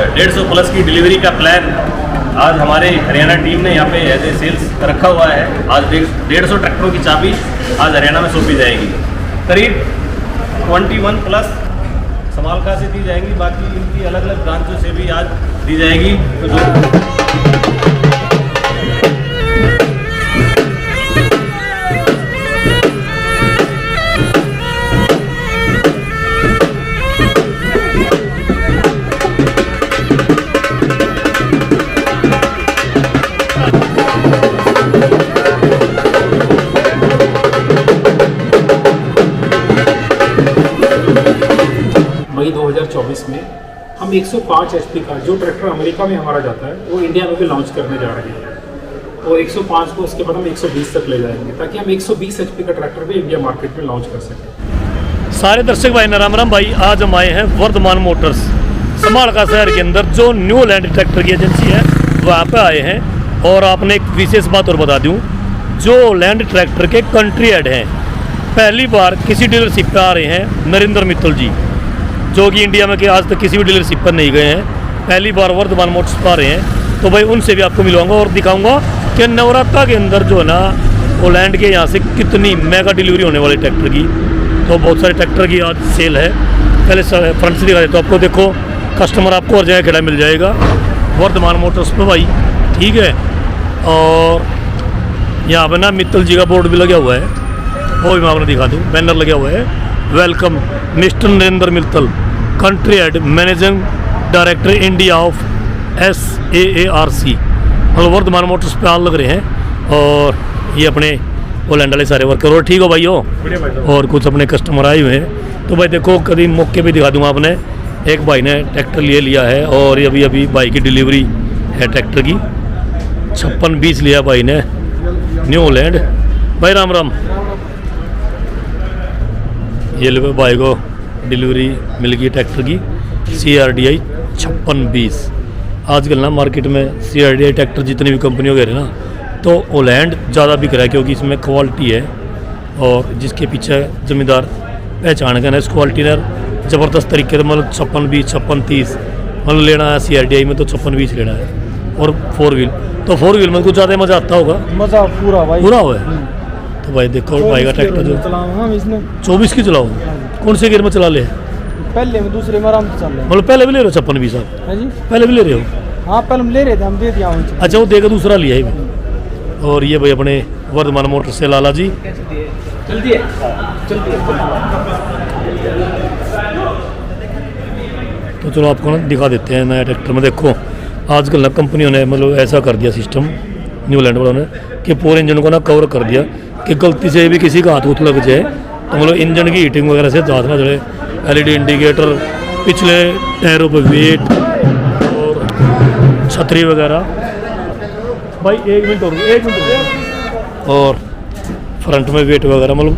150 plus की delivery का plan आज हमारे हरियाणा टीम ने यहाँ पे एज ए सेल्स रखा हुआ है। आज 150 ट्रैक्टरों की चाबी आज हरियाणा में सौंपी जाएगी। करीब 21 प्लस समालखा से दी जाएंगी, बाकी इनकी अलग अलग ब्रांचों से भी आज दी जाएगी। मई 2024 में हम 105 HP का जो ट्रैक्टर अमेरिका में हमारा जाता है वो इंडिया में भी लॉन्च करने जा रहे हैं। और 105 को उसके बाद हम 120 तक ले जाएंगे ताकि हम 120 HP का ट्रैक्टर भी इंडिया मार्केट में लॉन्च कर सकें। सारे दर्शक भाई राम राम भाई, आज हम आए हैं वर्धमान मोटर्स समालखा शहर के अंदर जो न्यू लैंड ट्रैक्टर की एजेंसी है वहाँ पे आए हैं। और आपने एक विशेष बात और बता दूँ, जो लैंड ट्रैक्टर के कंट्री हेड हैं, पहली बार किसी डीलरशिप पर आ रहे हैं नरेंद्र मित्तल जी, जो कि इंडिया में कि आज तक किसी भी डीलरशिप पर नहीं गए हैं, पहली बार वर्धमान मोटर्स पर आ रहे हैं। तो भाई उनसे भी आपको मिलवाऊंगा और दिखाऊंगा कि नवरात्रा के अंदर जो है ना वो लैंड के यहाँ से कितनी मेगा डिलीवरी होने वाली ट्रैक्टर की। तो बहुत सारे ट्रैक्टर की आज सेल है। पहले फ्रंट से दिखा देता हूं आपको, देखो कस्टमर आपको हर जगह खड़ा मिल जाएगा वर्धमान मोटर्स पर भाई, ठीक है। और यहाँ पर ना मित्तल जी का बोर्ड भी लगा हुआ है, वो भी मैं आपको दिखा दूँ, बैनर लगा हुआ है, welcome mister Narendra Mittal, country head managing director India of SAARC। मतलब वर्धमान मोटर्स पे आल लग रहे हैं। और ये अपने पोलैंड वाले सारे वर्कर। और ठीक हो भाई हो, और कुछ अपने कस्टमर आए हुए हैं। तो भाई देखो कभी मौके पे दिखा दूंगा। आपने एक भाई ने ट्रैक्टर लिया है और ये अभी भाई की डिलीवरी है ट्रैक्टर की। 5620 लिया भाई ने, न्यू लैंड। भाई राम राम, ये लो भाई को डिलीवरी मिल गई ट्रैक्टर की CRDI 5620। आजकल ना मार्केट में CRDI ट्रैक्टर जितनी भी कंपनी वगैरह ना, तो वो लैंड ज़्यादा बिक रहा है क्योंकि इसमें क्वालिटी है। और जिसके पीछे ज़मींदार पहचान का ना, इस क्वालिटी ने ज़बरदस्त तरीके से मतलब 5620 5630 मतलब लेना है CRDI में, तो 5620 लेना है। और 4 व्हील, तो 4 व्हील में कुछ ज़्यादा मज़ा आता होगा। मज़ा पूरा भाई, पूरा हुआ है। तो भाई देखो भाई का ट्रैक्टर जो 24 की चलाओ, कौन से गियर में चला ले? पहले में दूसरे में आराम से चल रहे हैं। मतलब पहले भी ले रहे हो 5620 आप? हाँ जी, पहले भी ले रहे हो? हाँ पहले हम ले रहे थे, हम दे दिया उनसे। अच्छा, वो देकर दूसरा लिया है। और ये भाई अपने वर्धमान मोटर से लाला जी, जल्दी है, जल्दी है। तो चलो आपको ना दिखा देते हैं नया ट्रैक्टर में। देखो आजकल ना कंपनियों ने मतलब ऐसा कर दिया सिस्टम, न्यू लैंड वालों ने, कि पूरे इंजन को ना कवर कर दिया कि गलती से भी किसी का हाथ उत लग जाए तो मतलब इंजन की हीटिंग वगैरह से हाथ ना जले। LED इंडिकेटर, पिछले टायरों पर वेट और छतरी वगैरह। भाई एक मिनट और फ्रंट में वेट वगैरह, मतलब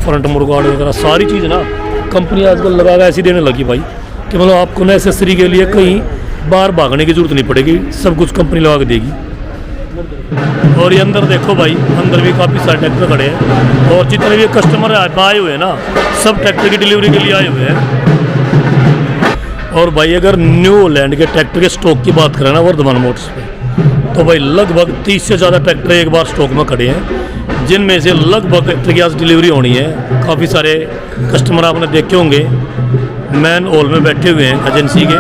फ्रंट मुर्गार्ड वगैरह सारी चीज़ ना कंपनी आजकल लगा कर ऐसी देने लगी भाई कि मतलब आपको ना एसेसरी के लिए कहीं बाहर भागने की जरूरत नहीं पड़ेगी, सब कुछ कंपनी लगा के देगी। और ये अंदर देखो भाई, अंदर भी काफ़ी सारे ट्रैक्टर खड़े हैं। और जितने भी कस्टमर आए हुए हैं ना, सब ट्रैक्टर की डिलीवरी के लिए आए हुए हैं। और भाई अगर न्यू लैंड के ट्रैक्टर के स्टॉक की बात करें ना वर्धमान मोटर्स पे, तो भाई लगभग 30 से ज़्यादा ट्रैक्टर एक बार स्टॉक में खड़े हैं, जिनमें से लगभग ट्रैक्टर की आज डिलीवरी होनी है। काफ़ी सारे कस्टमर आपने देखे होंगे मैन हॉल में बैठे हुए हैं एजेंसी के,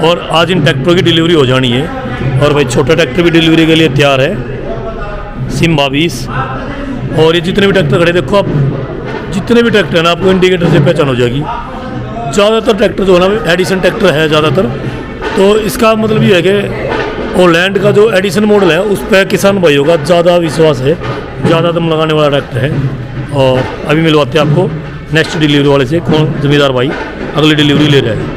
और आज इन ट्रैक्टरों की डिलीवरी हो जानी है। और भाई छोटा ट्रैक्टर भी डिलीवरी के लिए तैयार है, सिम्बा 20। और ये जितने भी ट्रैक्टर खड़े देखो आप, जितने भी ट्रैक्टर हैं ना आपको इंडिकेटर से पहचान हो जाएगी। ज़्यादातर ट्रैक्टर जो है ना एडिशन ट्रैक्टर है ज़्यादातर। तो इसका मतलब ये है कि वो लैंड का जो एडिशन मॉडल है उस पर किसान भाइयों का ज़्यादा विश्वास है, ज़्यादा दम लगाने वाला ट्रैक्टर है। और अभी मिलवाते हैं आपको नेक्स्ट डिलीवरी वाले से, कौन जमींदार भाई अगली डिलीवरी ले रहे हैं।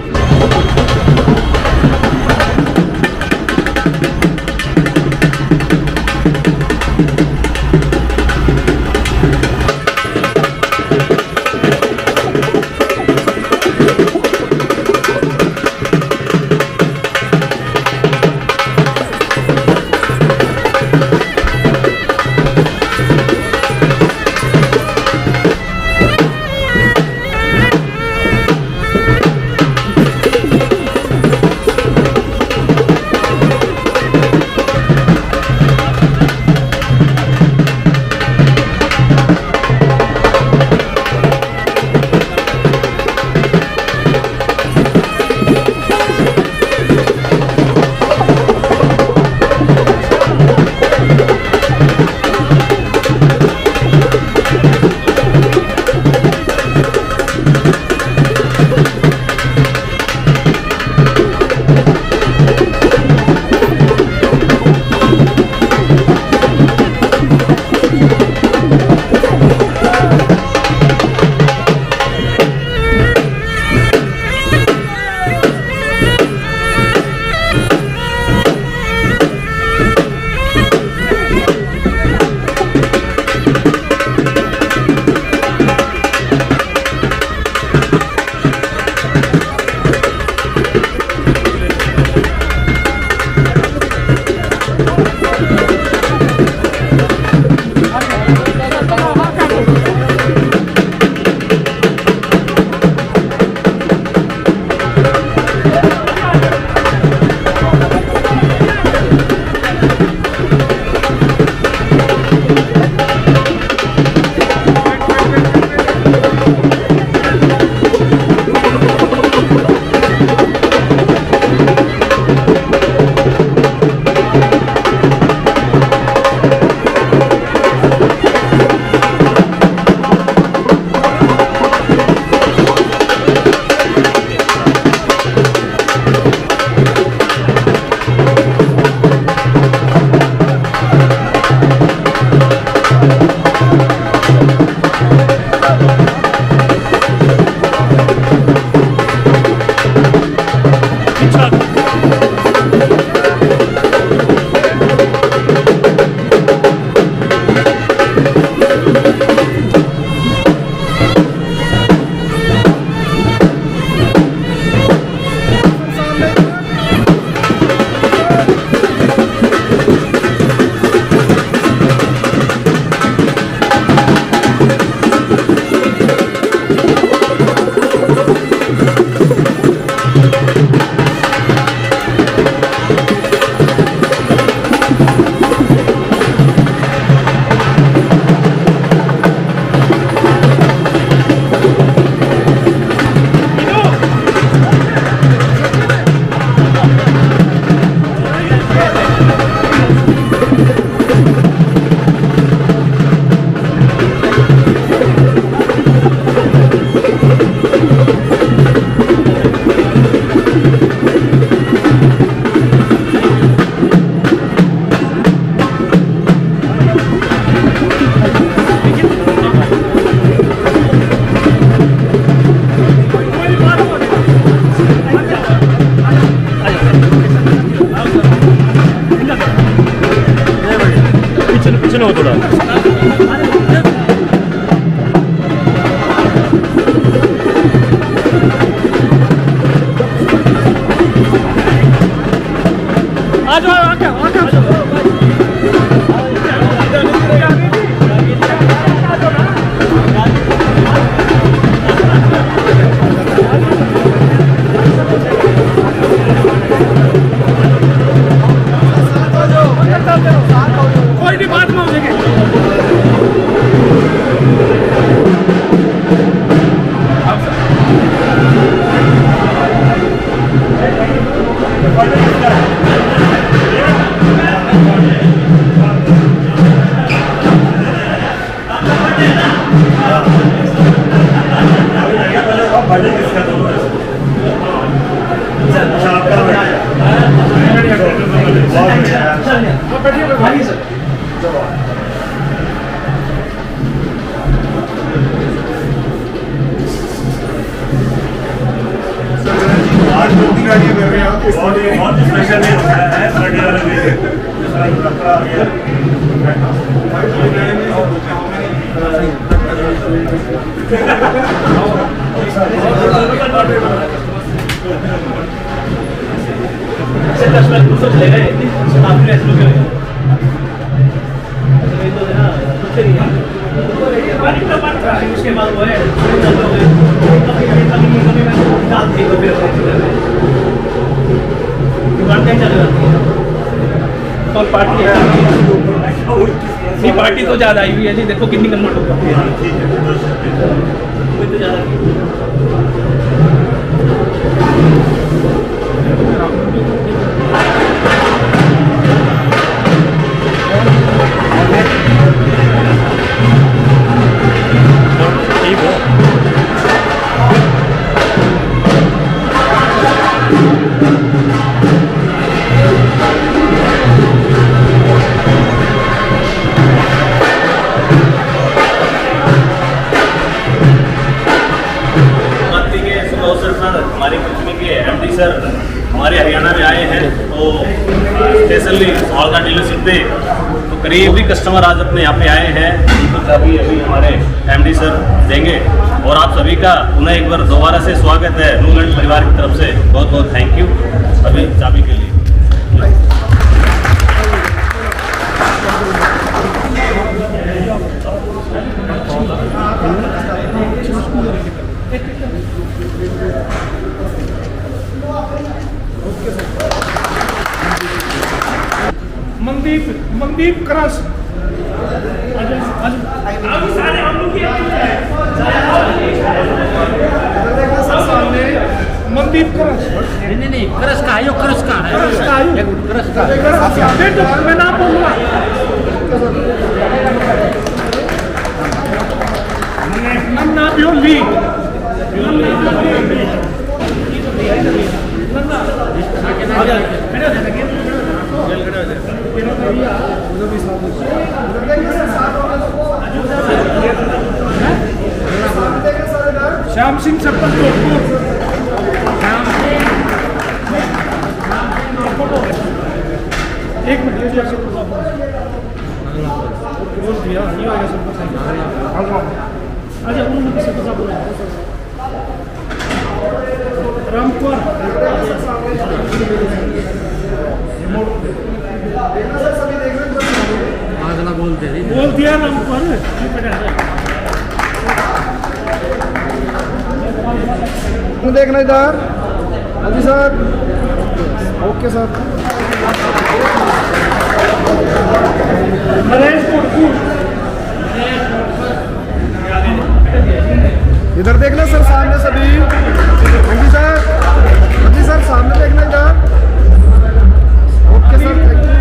पीछे हो थोड़ा। आ जाओ कोई नहीं बात में हो जाएगी। उसके बाद वो है और पार्टी तो ज़्यादा आई हुई है जी, देखो कितनी कन्वर्ट होगा तो ज़्यादा हमारी कंपनी के एमडी सर हमारे हरियाणा में आए हैं, तो स्पेशली ऑल का डीलरशिप पे तो करीब भी कस्टमर आज अपने यहाँ पे आए हैं, उनको चाबी अभी हमारे एमडी सर देंगे। और आप सभी का पुनः एक बार दोबारा से स्वागत है न्यूलैंड परिवार की तरफ से, बहुत बहुत थैंक यू अभी चाबी के लिए। मनदीप क्रश मनदीप क्रश नहीं क्रश का आयो क्रश का मैं नाम बोलूंगा नन्ना ब्योली श्याम सिंह सरपंच एक मिनट ये आपसे बोल दिया नहीं आएगा सब कुछ अच्छा उन्होंने किसी को बोला रामपुर बोल दिया रामपुर देखना इधर। हाँ जी सर, ओके सर। इधर देखना सर, सामने सभी। हाँ जी सर, हाँ जी सर, सामने देखना इधर। Okay sir, thank you.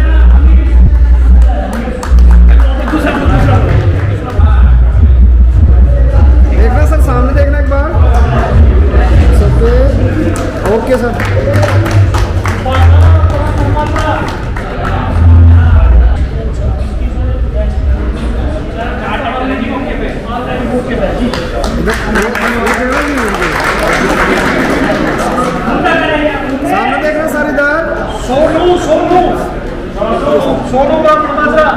देखना सर, सामने देखना एक बार। Okay sir. सामने देखना सर इधर। सोनू का प्रमात्रा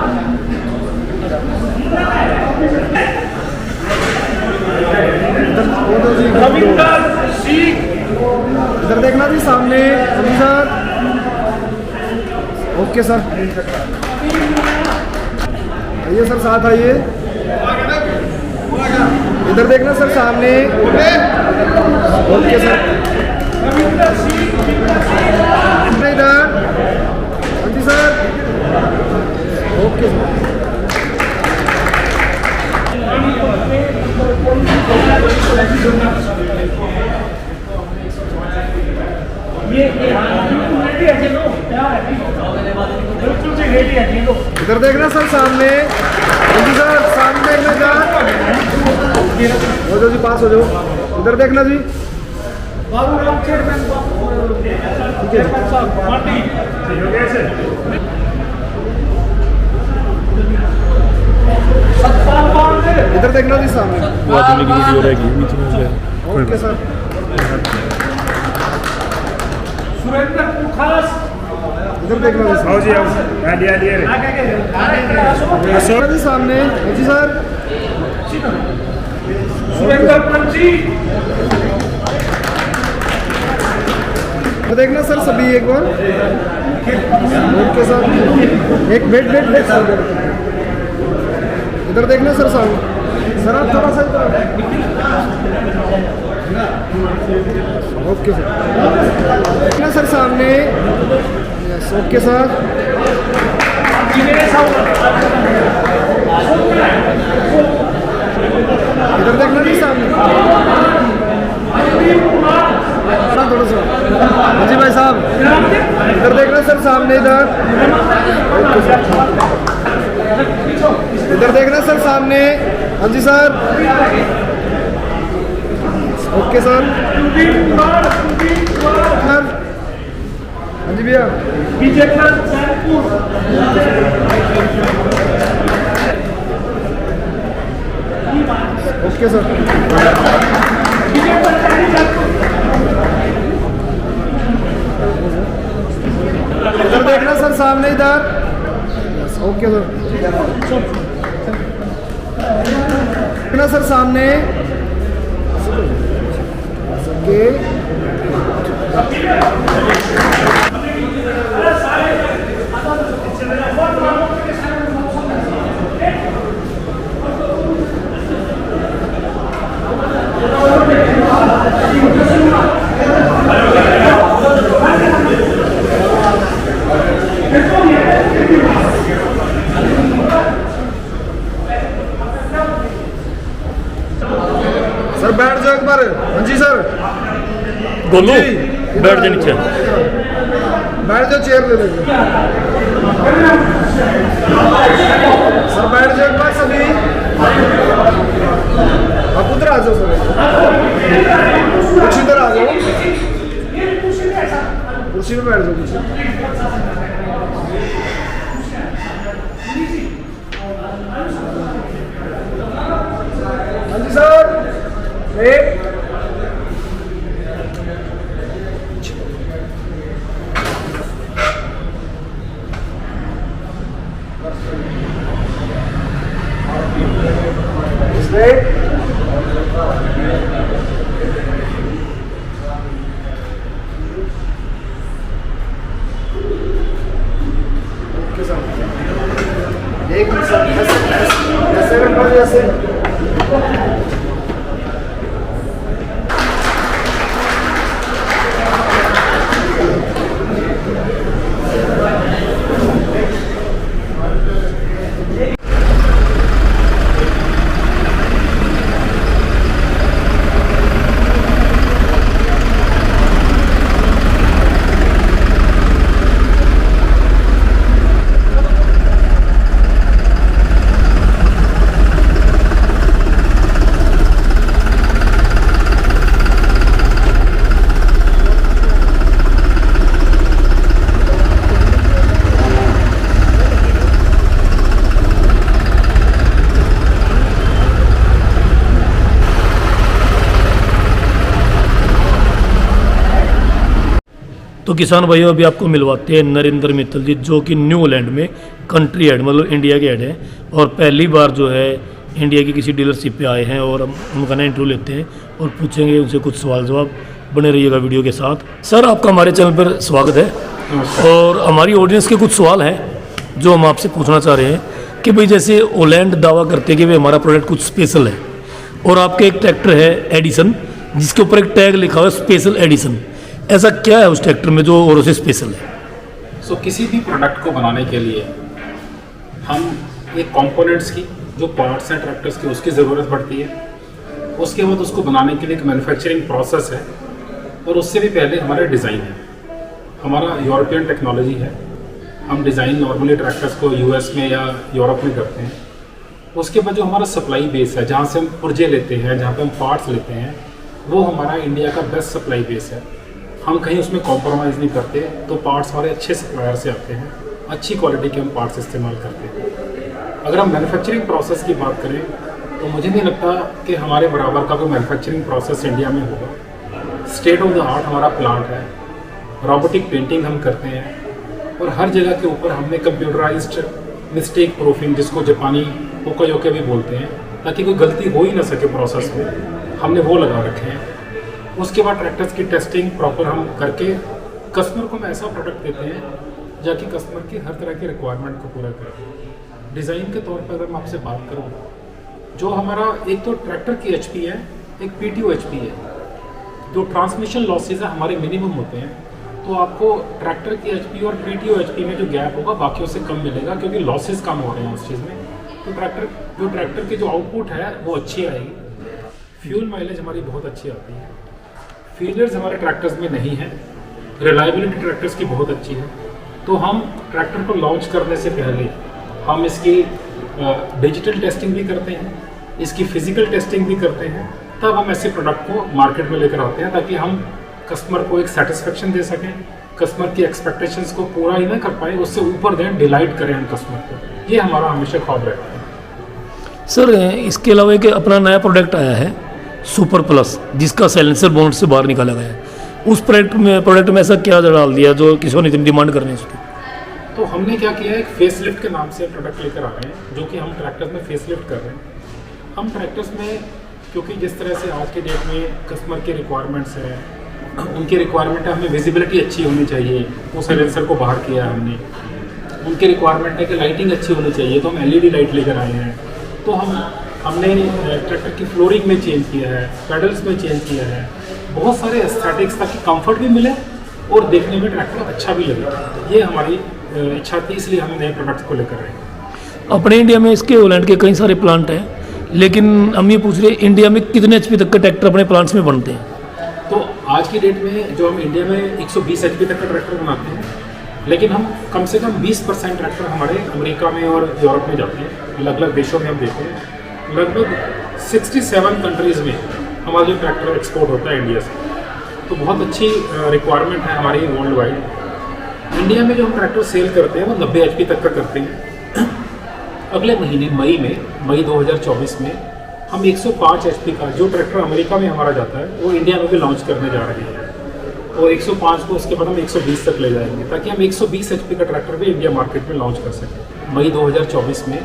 रविंदर सिंह इधर देखना जी, सामने। जी सर, ओके सर। आइए सर, साथ आइए। इधर देखना सर, सामने। Okay sir. इधर। हाँ जी सर, ओके सर। इधर देखना सर, सामने। हाँ जी सर, सामने देखना सर। हो जाओ जी, पास हो जाओ। इधर देखना जी। बाबूराम चेयरमैन साहब पार्टी इधर देखना जी, सामने। वो आदमी की वीडियो रहेगी बीच में से। Okay sir. सुरेंद्र खास इधर देखना जी, आओ जी, आओ। आलिए जी, सामने। हाँ जी सर, सुरेंद्र पंची देखना सर सभी एक बार। ओके सर, एक वेट। इधर देखना सर, सामने। सर आप थोड़ा सा इधर। ओके सर, देखना सर, सामने। Yes, okay sir. इधर देखना जी, सामने। थोड़ा सा। हाँ जी भाई साहब, इधर देखना सर, सामने। इधर। Okay sir. इधर देखना सर, सामने। हाँ जी सर, ओके सर। हाँ जी भैया। Okay sir. इधर देखना सर, सामने। इधर। Okay sir. देखना सर, सामने। ओके। सर बैठ जाओ एक बार। हाँ जी सर, गोलू बैठ जा नीचे। बैठ जाओ, चेयर दे देंगे। सर बैठ जाओ एक बार सभी। आप उधर आ जाओ सर, कुछ इधर आ जाओ, कुर्सी पे बैठ जाओ कुछ। हाँ जी सर, एक। तो किसान भाइयों अभी आपको मिलवाते हैं नरेंद्र मित्तल जी, जो कि न्यूलैंड में कंट्री हेड मतलब इंडिया के हेड हैं और पहली बार जो है इंडिया की किसी डीलरशिप पे आए हैं और हम उनका ना इंटरव्यू लेते हैं और पूछेंगे उनसे कुछ सवाल जवाब। बने रहिएगा वीडियो के साथ। सर आपका हमारे चैनल पर स्वागत है और हमारी ऑडियंस के कुछ सवाल हैं जो हम आपसे पूछना चाह रहे हैं कि भाई जैसे ओलैंड दावा करते हैं कि भाई हमारा प्रोडक्ट कुछ स्पेशल है और आपके एक ट्रैक्टर है एडिसन जिसके ऊपर एक टैग लिखा हुआ है स्पेशल एडिशन, ऐसा क्या है उस ट्रैक्टर में जो औरों से स्पेशल है? सो किसी भी प्रोडक्ट को बनाने के लिए हम एक कंपोनेंट्स की जो पार्ट्स हैं ट्रैक्टर्स के उसकी ज़रूरत पड़ती है। उसके बाद उसको बनाने के लिए एक मैन्युफैक्चरिंग प्रोसेस है और उससे भी पहले हमारा डिज़ाइन है। हमारा यूरोपियन टेक्नोलॉजी है। हम डिज़ाइन नॉर्मली ट्रैक्टर्स को यूएस में या यूरोप में करते हैं। उसके बाद जो हमारा सप्लाई बेस है, जहाँ से हम पुर्जे लेते हैं, जहाँ पे हम पार्ट्स लेते हैं, वो हमारा इंडिया का बेस्ट सप्लाई बेस है। हम कहीं उसमें कॉम्प्रोमाइज़ नहीं करते, तो पार्ट्स हमारे अच्छे सप्लायर से आते हैं, अच्छी क्वालिटी के हम पार्ट्स इस्तेमाल करते हैं। अगर हम मैन्युफैक्चरिंग प्रोसेस की बात करें तो मुझे नहीं लगता कि हमारे बराबर का कोई मैन्युफैक्चरिंग प्रोसेस इंडिया में होगा। स्टेट ऑफ द आर्ट हमारा प्लांट है, रोबोटिक पेंटिंग हम करते हैं और हर जगह के ऊपर हमने कंप्यूटराइज्ड मिस्टेक प्रूफिंग, जिसको जापानी ओकायोके भी बोलते हैं, ताकि कोई गलती हो ही ना सके प्रोसेस में, हमने वो लगा रखे हैं। उसके बाद ट्रैक्टर्स की टेस्टिंग प्रॉपर हम करके कस्टमर को हम ऐसा प्रोडक्ट देते हैं जाकि कस्टमर की हर तरह की रिक्वायरमेंट को पूरा करें। डिज़ाइन के तौर पर अगर मैं आपसे बात करूँ, जो हमारा एक तो ट्रैक्टर की एचपी है, एक पीटीओ एचपी है। जो ट्रांसमिशन लॉसेज है हमारे मिनिमम होते हैं, तो आपको ट्रैक्टर की एचपी और पीटीओ एचपी में जो गैप होगा बाकियों से कम मिलेगा, क्योंकि लॉसेज कम हो रहे हैं उस चीज़ में। तो ट्रैक्टर की जो आउटपुट है वो अच्छी आएगी। फ्यूल माइलेज हमारी बहुत अच्छी आती है। फेलियर्स हमारे ट्रैक्टर्स में नहीं है। रिलायबिलिटी ट्रैक्टर्स की बहुत अच्छी है। तो हम ट्रैक्टर को लॉन्च करने से पहले हम इसकी डिजिटल टेस्टिंग भी करते हैं, इसकी फिजिकल टेस्टिंग भी करते हैं, तब हम ऐसे प्रोडक्ट को मार्केट में लेकर आते हैं, ताकि हम कस्टमर को एक सेटिस्फेक्शन दे सकें, कस्टमर की एक्सपेक्टेशंस को पूरा ही ना कर पाए, उससे ऊपर दें, डिलाइट करें हम कस्टमर को। ये हमारा हमेशा ख्वाब रहता है। सर इसके अलावा एक अपना नया प्रोडक्ट आया है सुपर प्लस, जिसका साइलेंसर बोनट से बाहर निकाला गया है। उस प्रोडक्ट में ऐसा क्या डाल दिया जो किसी ने इतनी डिमांड करनी है उसकी? तो हमने क्या किया है, एक फेसलिफ्ट के नाम से प्रोडक्ट लेकर आ रहे हैं, जो कि हम ट्रैक्टर्स में फेसलिफ्ट कर रहे हैं। हम ट्रैक्टर्स में, क्योंकि जिस तरह से आज के डेट में कस्टमर की रिक्वायरमेंट्स हैं, उनकी रिक्वायरमेंट है हमें विजिबिलिटी अच्छी होनी चाहिए, वो साइलेंसर को बाहर किया है हमने। उनकी रिक्वायरमेंट है कि लाइटिंग अच्छी होनी चाहिए, तो हम एलईडी लाइट लेकर आए हैं। तो हमने ट्रैक्टर की फ्लोरिंग में चेंज किया है, पेडल्स में चेंज किया है, बहुत सारे एस्थेटिक्स, ताकि कंफर्ट भी मिले और देखने में ट्रैक्टर अच्छा भी लगे। ये हमारी इच्छा थी, इसलिए हम नए प्रोडक्ट्स को लेकर आए। अपने इंडिया में इसके ओलैंड के कई सारे प्लांट हैं, लेकिन हम ये पूछ रहे हैं इंडिया में कितने एचपी तक के ट्रैक्टर अपने प्लांट्स में बनते हैं? तो आज की डेट में जो हम इंडिया में 120 एचपी तक का ट्रैक्टर बनाते हैं, लेकिन हम कम से कम 20% ट्रैक्टर हमारे अमेरिका में और यूरोप में जाते हैं। अलग अलग देशों में हम देते हैं। लगभग 67 कंट्रीज़ में हमारा जो ट्रैक्टर एक्सपोर्ट होता है इंडिया से। तो बहुत अच्छी रिक्वायरमेंट है हमारी वर्ल्ड वाइड। इंडिया में जो हम ट्रैक्टर सेल करते हैं वो 90 एचपी तक का करते हैं। अगले महीने मई 2024 में हम 105 एचपी का जो ट्रैक्टर अमेरिका में हमारा जाता है वो इंडिया में भी लॉन्च करने जा रहे हैं, और 105 को उसके बाद हम 120 तक ले जाएंगे, ताकि हम 120 एचपी का ट्रैक्टर भी इंडिया मार्केट में लॉन्च कर सकें। मई 2024 में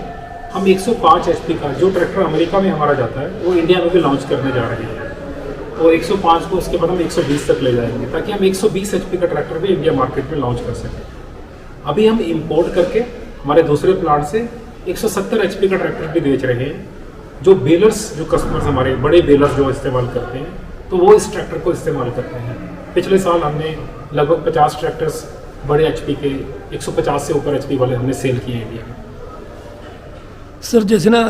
हम 105 एचपी का जो ट्रैक्टर अमेरिका में हमारा जाता है वो इंडिया में भी लॉन्च करने जा रहे हैं, और 105 को उसके बाद हम 120 तक ले जाएंगे, ताकि हम 120 एचपी का ट्रैक्टर भी इंडिया मार्केट में लॉन्च कर सकें। अभी हम इंपोर्ट करके हमारे दूसरे प्लांट से 170 एचपी का ट्रैक्टर भी बेच रहे हैं। जो बेलर्स, जो कस्टमर्स हमारे बड़े बेलर्स जो इस्तेमाल करते हैं, तो वो इस ट्रैक्टर को इस्तेमाल करते हैं। पिछले साल हमने लगभग 50 ट्रैक्टर्स बड़े एचपी के 150 से ऊपर एचपी वाले हमने सेल किए हैं इंडिया में। सर जैसे ना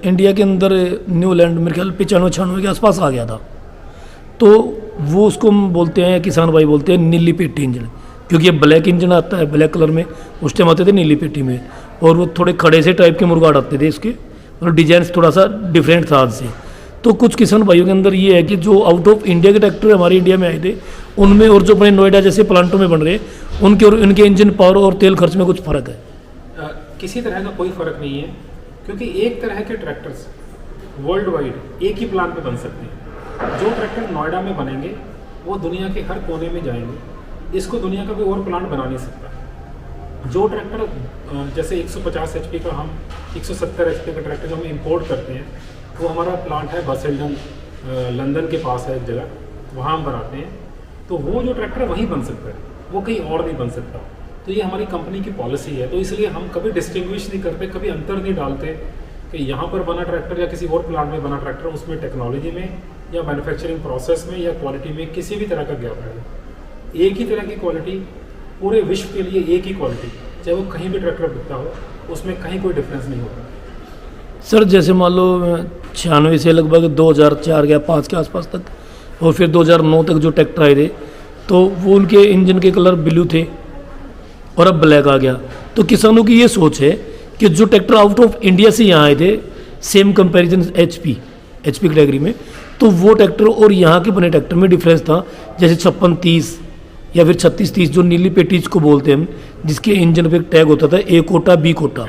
इंडिया के अंदर न्यूलैंड मेरे ख्याल 95-96 के आसपास आ गया था, तो वो उसको हम बोलते हैं, किसान भाई बोलते हैं नीली पेटी इंजन, क्योंकि ये ब्लैक इंजन आता है, ब्लैक कलर में। उस टाइम आते थे नीली पेटी में, और वो थोड़े खड़े से टाइप के मुर्गाड़ आते थे इसके, और डिजाइन थोड़ा सा डिफरेंट था आज से। तो कुछ किसान भाइयों के अंदर ये है कि जो आउट ऑफ इंडिया के ट्रैक्टर हमारे इंडिया में आए थे उनमें और जो अपने नोएडा जैसे प्लांटों में बन रहे उनके और इनके इंजन पावर और तेल खर्च में कुछ फ़र्क है? किसी तरह का कोई फ़र्क नहीं है, क्योंकि एक तरह के ट्रैक्टर्स वर्ल्ड वाइड एक ही प्लांट में बन सकते हैं। जो ट्रैक्टर नोएडा में बनेंगे वो दुनिया के हर कोने में जाएंगे। इसको दुनिया का कोई और प्लांट बना नहीं सकता। जो ट्रैक्टर जैसे 150 HP का, हम 170 HP का ट्रैक्टर जो हम इंपोर्ट करते हैं, वो हमारा प्लांट है बसेल्डन, लंदन के पास है एक जगह, वहाँ हम बनाते हैं। तो वो जो ट्रैक्टर है वही बन सकता है, वो कहीं और नहीं बन सकता। तो ये हमारी कंपनी की पॉलिसी है। तो इसलिए हम कभी डिस्टिंग्विश नहीं करते, कभी अंतर नहीं डालते कि यहाँ पर बना ट्रैक्टर या किसी और प्लांट में बना ट्रैक्टर, उसमें टेक्नोलॉजी में या मैन्युफैक्चरिंग प्रोसेस में या क्वालिटी में किसी भी तरह का गैप है। एक ही तरह की क्वालिटी पूरे विश्व के लिए, एक ही क्वालिटी, चाहे वो कहीं भी ट्रैक्टर बिकता हो, उसमें कहीं कोई डिफरेंस नहीं होता। सर जैसे मान लो 96 से लगभग 2004 या 5 के आसपास तक, और फिर 2009 तक जो ट्रैक्टर आए थे, तो वो उनके इंजन के कलर ब्लू थे और अब ब्लैक आ गया। तो किसानों की ये सोच है कि जो ट्रैक्टर आउट ऑफ इंडिया से यहाँ आए थे, सेम कंपैरिजन HP कैटेगरी में, तो वो ट्रैक्टर और यहाँ के बने ट्रैक्टर में डिफरेंस था। जैसे 5630 या फिर 3630 जो नीली पेटीज को बोलते हैं हम, जिसके इंजन पे टैग होता था A कोटा B कोटा,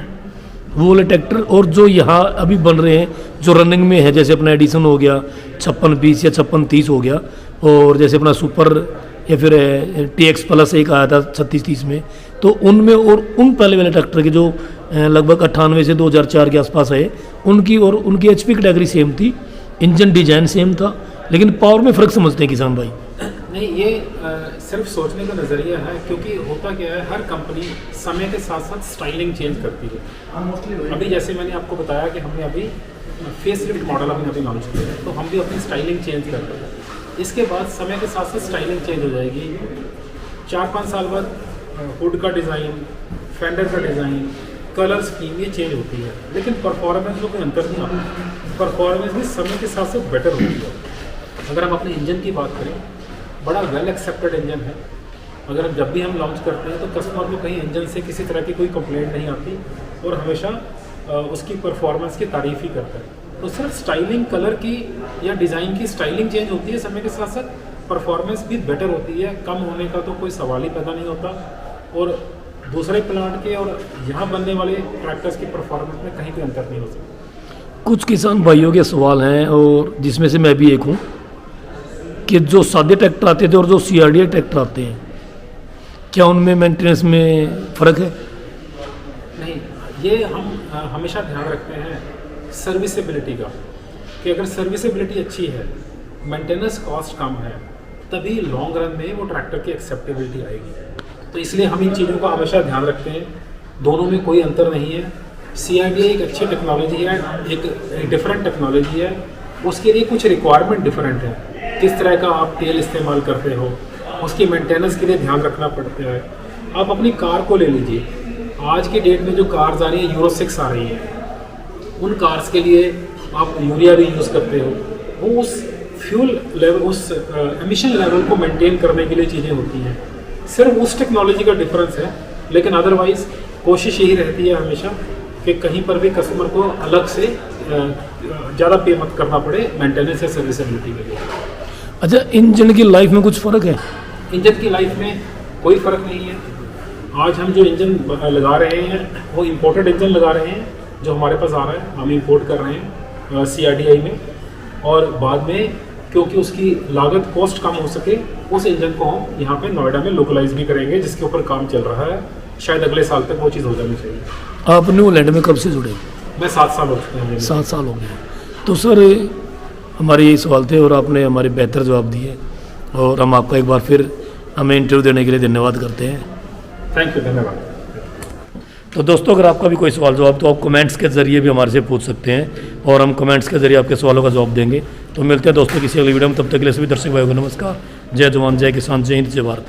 वो वाले ट्रैक्टर और जो यहाँ अभी बन रहे हैं, जो रनिंग में है, जैसे अपना एडिसन हो गया 5620 या 5630 हो गया, और जैसे अपना सुपर या फिर TX प्लस एक आया था 3630 में, तो उनमें और उन पहले वाले ट्रैक्टर के जो लगभग 98 से 2004 के आसपास आए, उनकी और उनकी HP कैटेगरी सेम थी, इंजन डिजाइन सेम था, लेकिन पावर में फ़र्क समझते हैं किसान भाई। नहीं, ये सिर्फ सोचने का नज़रिया है, क्योंकि होता क्या है, हर कंपनी समय के साथ साथ स्टाइलिंग चेंज करती है। अभी जैसे मैंने आपको बताया कि हमने अभी फेस लिफ्ट मॉडल अभी लॉन्च किया है, तो हम भी अपनी स्टाइलिंग चेंज कर रहे हैं। इसके बाद समय के साथ साथ स्टाइलिंग चेंज हो जाएगी। 4-5 साल बाद हुड का डिज़ाइन, फेंडर का डिज़ाइन, कलर स्कीम, ये चेंज होती है, लेकिन परफॉर्मेंस में कोई अंतर नहीं आता। परफॉर्मेंस भी समय के साथ साथ बेटर होती है। अगर हम अपने इंजन की बात करें, बड़ा वेल एक्सेप्टेड इंजन है। अगर जब भी हम लॉन्च करते हैं तो कस्टमर को कहीं इंजन से किसी तरह की कोई कंप्लेंट नहीं आती, और हमेशा उसकी परफॉर्मेंस की तारीफ़ ही करता है। तो सिर्फ स्टाइलिंग, कलर की या डिज़ाइन की स्टाइलिंग चेंज होती है, समय के साथ साथ परफॉर्मेंस भी बेटर होती है। कम होने का तो कोई सवाल ही पैदा नहीं होता, और दूसरे प्लांट के और यहाँ बनने वाले ट्रैक्टर्स की परफॉर्मेंस में कहीं कोई अंतर नहीं हो सकता। कुछ किसान भाइयों के सवाल हैं, और जिसमें से मैं भी एक हूँ, कि जो सादे ट्रैक्टर आते थे और जो CRDI ट्रैक्टर आते हैं, क्या उनमें मेंटेनेंस में फ़र्क है? नहीं, ये हम हमेशा ध्यान रखते हैं सर्विसेबिलिटी का, कि अगर सर्विसेबिलिटी अच्छी है, मेंटेनेंस कॉस्ट कम है, तभी लॉन्ग रन में वो ट्रैक्टर की एक्सेप्टेबिलिटी आएगी। तो इसलिए हम इन चीज़ों का हमेशा ध्यान रखते हैं। दोनों में कोई अंतर नहीं है। CRDI एक अच्छी टेक्नोलॉजी है, एक डिफरेंट टेक्नोलॉजी है, उसके लिए कुछ रिक्वायरमेंट डिफरेंट है। किस तरह का आप तेल इस्तेमाल करते हो, उसकी मेंटेनेंस के लिए ध्यान रखना पड़ता है। आप अपनी कार को ले लीजिए, आज की डेट में जो कार्स आ रही हैं, Euro 6 आ रही हैं, उन कार्स के लिए आप यूरिया भी यूज़ करते हो। वो उस फ्यूल लेवल, उस एमिशन लेवल को मेंटेन करने के लिए चीज़ें होती हैं। सिर्फ उस टेक्नोलॉजी का डिफरेंस है, लेकिन अदरवाइज़ कोशिश यही रहती है हमेशा कि कहीं पर भी कस्टमर को अलग से ज़्यादा पे मत करना पड़े मेंटेनेंस या सर्विसेबिलिटी के लिए। अच्छा, इंजन की लाइफ में कुछ फ़र्क है? इंजन की लाइफ में कोई फ़र्क नहीं है। आज हम जो इंजन लगा रहे हैं वो इम्पोर्टेड इंजन लगा रहे हैं, जो हमारे पास आ रहा है, हम इंपोर्ट कर रहे हैं CRDI में, और बाद में क्योंकि उसकी लागत, कॉस्ट कम हो सके, उस इंजन को हम यहाँ पे नोएडा में लोकलाइज भी करेंगे, जिसके ऊपर काम चल रहा है। शायद अगले साल तक वो चीज़ हो जानी चाहिए। आप न्यूलैंड में कब से जुड़े? मैं 7 साल हो चुके हैं। 7 साल हो गए। तो सर हमारे यही सवाल थे, और आपने हमारे बेहतर जवाब दिए, और हम आपका एक बार फिर हमें इंटरव्यू देने के लिए धन्यवाद करते हैं। थैंक यू, धन्यवाद। तो दोस्तों, अगर आपका भी कोई सवाल जवाब, तो आप कमेंट्स के ज़रिए भी हमारे से पूछ सकते हैं, और हम कमेंट्स के ज़रिए आपके सवालों का जवाब देंगे। तो मिलते हैं दोस्तों किसी अगली वीडियो में, तब तक के लिए सभी दर्शक भाइयों को नमस्कार। जय जवान, जय किसान, जय हिंद, जय भारत।